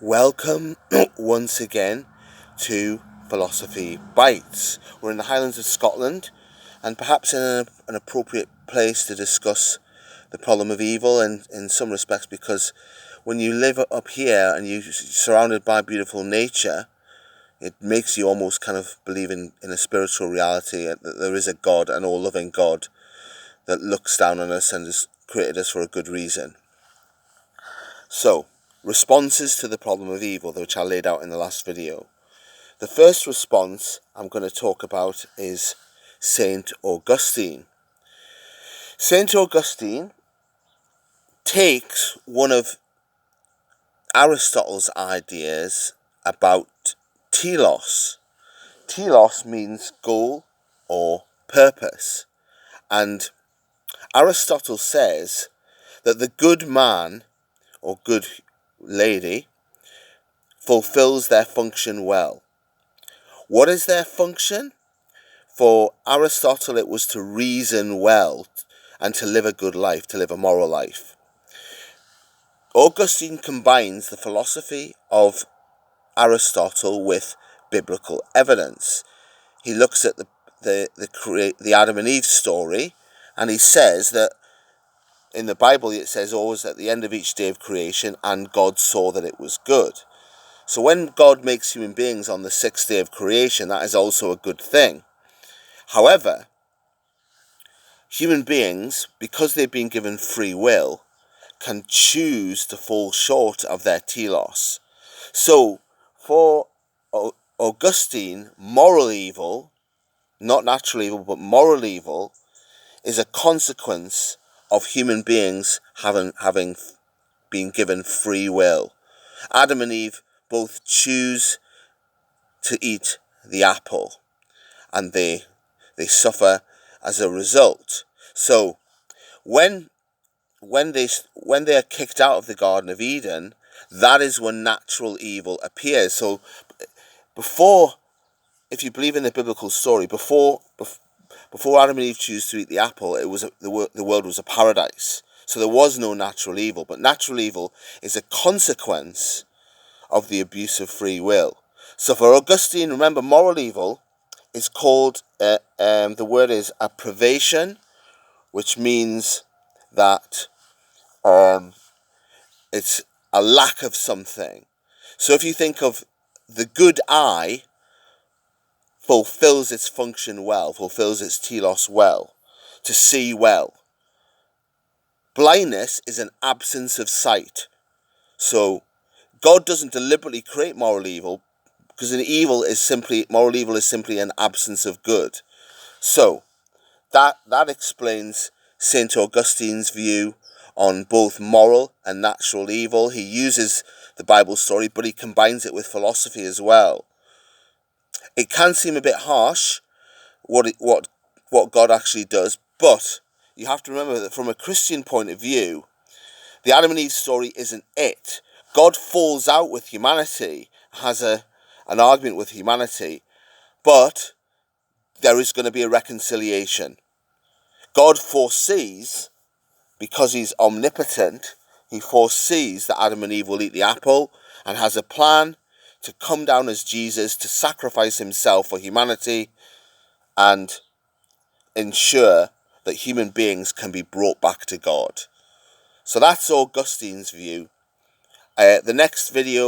Welcome once again to Philosophy Bites. We're in the Highlands of Scotland and perhaps in an appropriate place to discuss the problem of evil in some respects, because when you live up here and you're surrounded by beautiful nature, it makes you almost kind of believe in a spiritual reality, that there is a God, an all-loving God that looks down on us and has created us for a good reason. So, responses to the problem of evil, which I laid out in the last video. The first response I'm going to talk about is Saint Augustine. Saint Augustine takes one of Aristotle's ideas about telos. Telos means goal or purpose. And Aristotle says that the good man or good lady fulfills their function well. What is their function? For Aristotle, it was to reason well and to live a good life, to live a moral life. Augustine combines the philosophy of Aristotle with biblical evidence. He looks at the Adam and Eve story, and he says that in the Bible it says always at the end of each day of creation, and God saw that it was good. So when God makes human beings on the sixth day of creation, that is also a good thing. However, human beings, because they've been given free will, can choose to fall short of their telos. So for Augustine, moral evil, not natural evil, but moral evil, is a consequence of human beings having been given free will. Adam and Eve both choose to eat the apple, and they suffer as a result. So when they are kicked out of the Garden of Eden, that is when natural evil appears. So before, if you believe in the biblical story, before Adam and Eve choose to eat the apple, it was the world was a paradise. So there was no natural evil, but natural evil is a consequence of the abuse of free will. So for Augustine, remember, moral evil is called, the word is a privation, which means that it's a lack of something. So if you think of the good eye, fulfills its function well, fulfills its telos well, to see well. Blindness is an absence of sight. So God doesn't deliberately create moral evil, because moral evil is simply an absence of good. So that explains Saint Augustine's view on both moral and natural evil. He uses the Bible story, but he combines it with philosophy as well. It can seem a bit harsh, what God actually does, but you have to remember that from a Christian point of view, the Adam and Eve story isn't it. God falls out with humanity, has an argument with humanity, but there is going to be a reconciliation. God foresees, because he's omnipotent, he foresees that Adam and Eve will eat the apple and has a plan to come down as Jesus, to sacrifice himself for humanity and ensure that human beings can be brought back to God. So that's Augustine's view. The next video